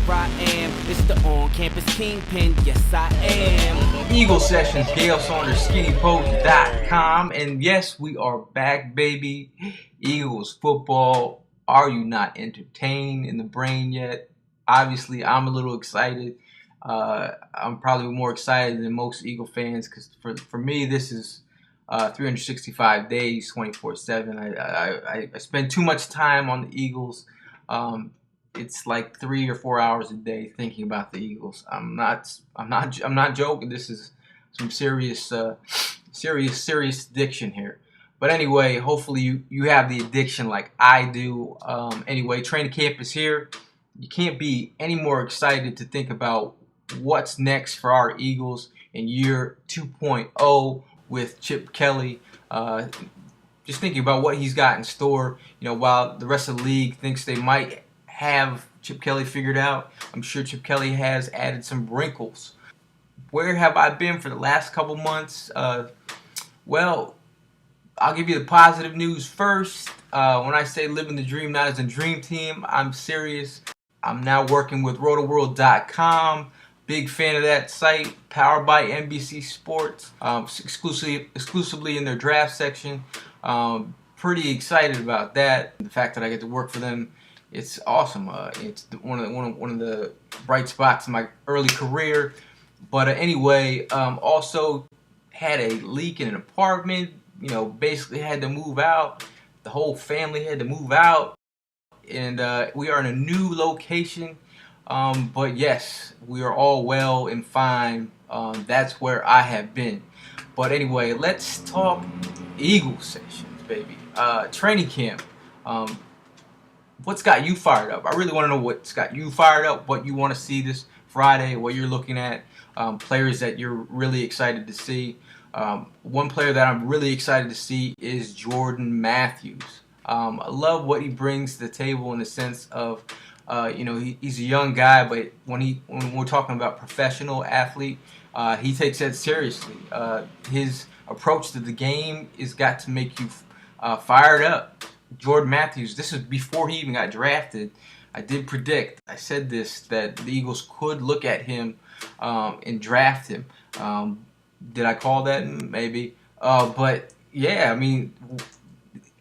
I am. It's the on-campus kingpin, yes I am. Eagle Sessions, Gayle Saunders, skinnypost.com. And yes, we are back, baby. Eagles football. Are you not entertained in the brain yet? Obviously, I'm a little excited. I'm probably more excited than most Eagle fans because for me, this is 365 days, 24/7. I spend too much time on the Eagles. It's like 3 or 4 hours a day thinking about the Eagles. I'm not joking. This is some serious addiction here. But anyway, hopefully you have the addiction like I do. Anyway, training camp is here. You can't be any more excited to think about what's next for our Eagles in year 2.0 with Chip Kelly. Just thinking about what he's got in store. While the rest of the league thinks they might have Chip Kelly figured out, I'm sure Chip Kelly has added some wrinkles. Where have I been for the last couple months? Well, I'll give you the positive news first. When I say living the dream, not as a dream team, I'm serious. I'm now working with rotoworld.com. Big fan of that site, powered by NBC Sports, exclusively in their draft section. Pretty excited about that. The fact that I get to work for them, it's awesome. It's one of the bright spots in my early career. But anyway, also had a leak in an apartment. Basically had to move out. The whole family had to move out, and we are in a new location. But yes, we are all well and fine. That's where I have been. But anyway, let's talk Eagle Sessions, baby. Training camp. What's got you fired up? I really want to know what's got you fired up, what you want to see this Friday, what you're looking at, players that you're really excited to see. One player that I'm really excited to see is Jordan Matthews. I love what he brings to the table in the sense of, he's a young guy, but when we're talking about professional athlete, he takes that seriously. His approach to the game has got to make you fired up. Jordan Matthews, this is before he even got drafted. I did predict, I said this, that the Eagles could look at him and draft him. Did I call that? Maybe. But yeah, I mean,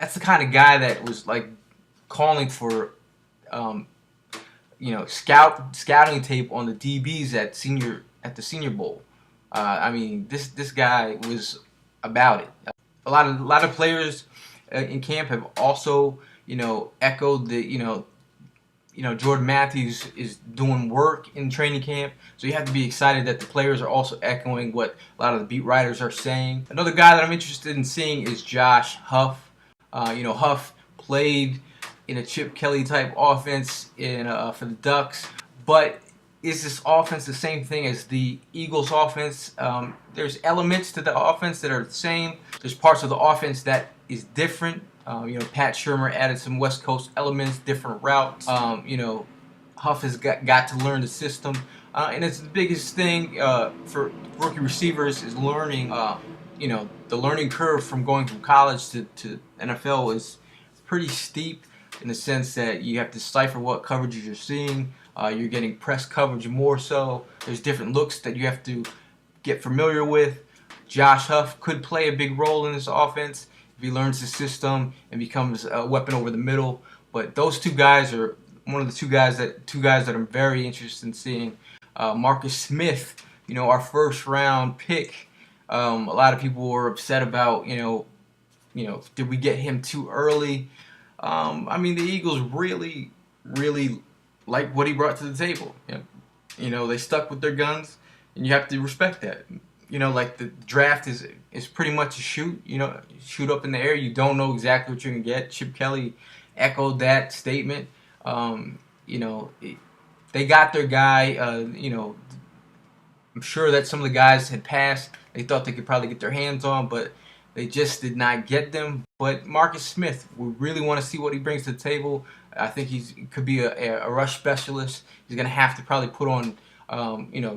that's the kind of guy that was like calling for, scouting tape on the DBs at the Senior Bowl. I mean, this guy was about it. A lot of players in camp have also, echoed the, Jordan Matthews is doing work in training camp. So you have to be excited that the players are also echoing what a lot of the beat writers are saying. Another guy that I'm interested in seeing is Josh Huff. Huff played in a Chip Kelly type offense for the Ducks. But is this offense the same thing as the Eagles offense? There's elements to the offense that are the same. There's parts of the offense that is different. Pat Shurmur added some West Coast elements, different routes. Huff has got to learn the system. And it's the biggest thing for rookie receivers is learning, the learning curve from going from college to NFL is pretty steep in the sense that you have to decipher what coverages you're seeing. You're getting press coverage more so. There's different looks that you have to get familiar with. Josh Huff could play a big role in this offense if he learns the system and becomes a weapon over the middle. But those two guys are one of the two guys that I'm very interested in seeing. Marcus Smith, our first round pick. A lot of people were upset about, did we get him too early? I mean, the Eagles really, really like what he brought to the table. They stuck with their guns, and you have to respect that. Like the draft is pretty much a shoot. Shoot up in the air. You don't know exactly what you're gonna get. Chip Kelly echoed that statement. They got their guy. I'm sure that some of the guys had passed. They thought they could probably get their hands on, but they just did not get them. But Marcus Smith, we really want to see what he brings to the table. I think he could be a rush specialist. He's going to have to probably put on,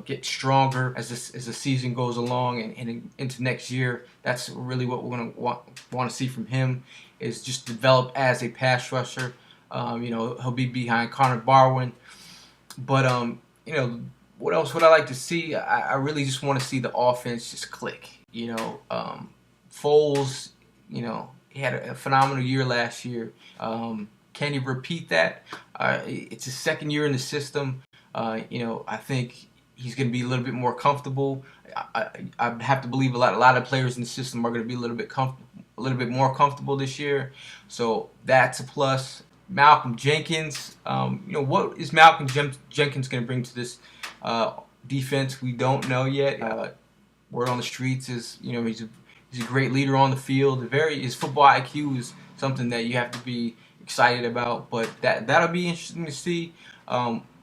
get stronger as the season goes along and into next year. That's really what we're going to want to see from him, is just develop as a pass rusher. He'll be behind Connor Barwin. But you know, what else would I like to see? I really just want to see the offense just click. Foles, he had a phenomenal year last year. Can he repeat that? It's his second year in the system. I think he's going to be a little bit more comfortable. I have to believe a lot of players in the system are going to be a little bit more comfortable this year. So that's a plus. Malcolm Jenkins, what is Malcolm Jenkins going to bring to this defense? We don't know yet. Word on the streets is, he's a great leader on the field. His football IQ is something that you have to be excited about. But that'll be interesting to see.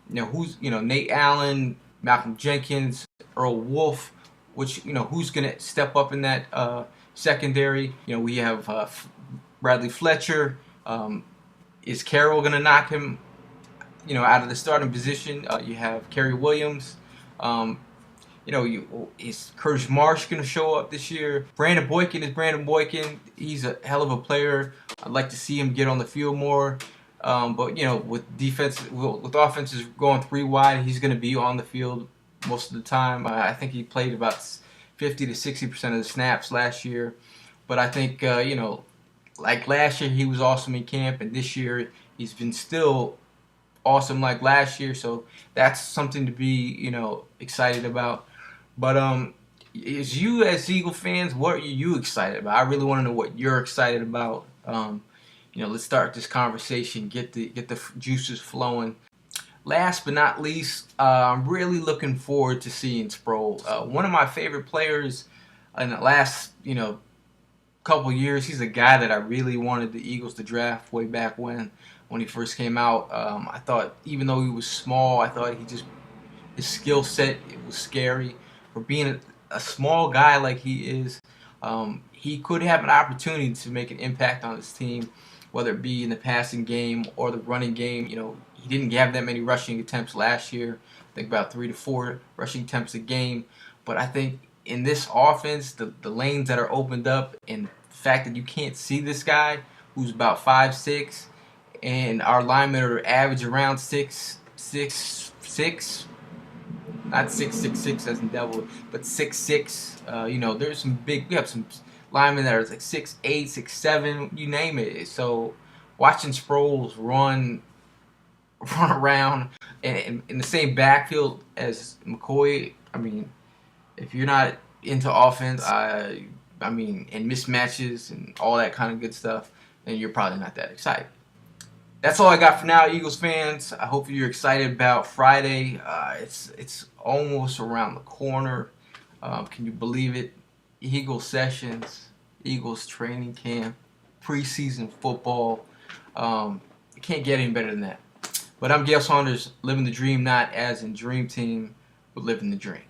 Nate Allen, Malcolm Jenkins, Earl Wolf, who's going to step up in that secondary. We have Bradley Fletcher. Is Carroll going to knock him, out of the starting position? You have Kerry Williams. Is Curtis Marsh going to show up this year? Brandon Boykin. He's a hell of a player. I'd like to see him get on the field more. But with offenses going 3 wide, he's going to be on the field most of the time. I think he played about 50 to 60% of the snaps last year. But I think like last year he was awesome in camp, and this year he's been still awesome like last year. So that's something to be excited about. But as Eagle fans, what are you excited about? I really want to know what you're excited about. Let's start this conversation. Get the juices flowing. Last but not least, I'm really looking forward to seeing Sproles. One of my favorite players in the last couple years. He's a guy that I really wanted the Eagles to draft way back when he first came out. I thought even though he was small, I thought his skill set, it was scary. For being a small guy like he is, he could have an opportunity to make an impact on his team, whether it be in the passing game or the running game. He didn't have that many rushing attempts last year. I think about 3 to 4 rushing attempts a game. But I think in this offense, the lanes that are opened up, and the fact that you can't see this guy who's about 5'6", and our linemen are average around 6'6", not 6'6" as in devil, but 6'6". There's some we have some linemen that are like 6'8", 6'7", you name it. So watching Sproles run around and in the same backfield as McCoy, if you're not into offense, and mismatches and all that kind of good stuff, then you're probably not that excited. That's all I got for now, Eagles fans. I hope you're excited about Friday. It's almost around the corner. Can you believe it? Eagles sessions, Eagles training camp, preseason football. It can't get any better than that. But I'm Gayle Saunders, living the dream, not as in Dream Team, but living the dream.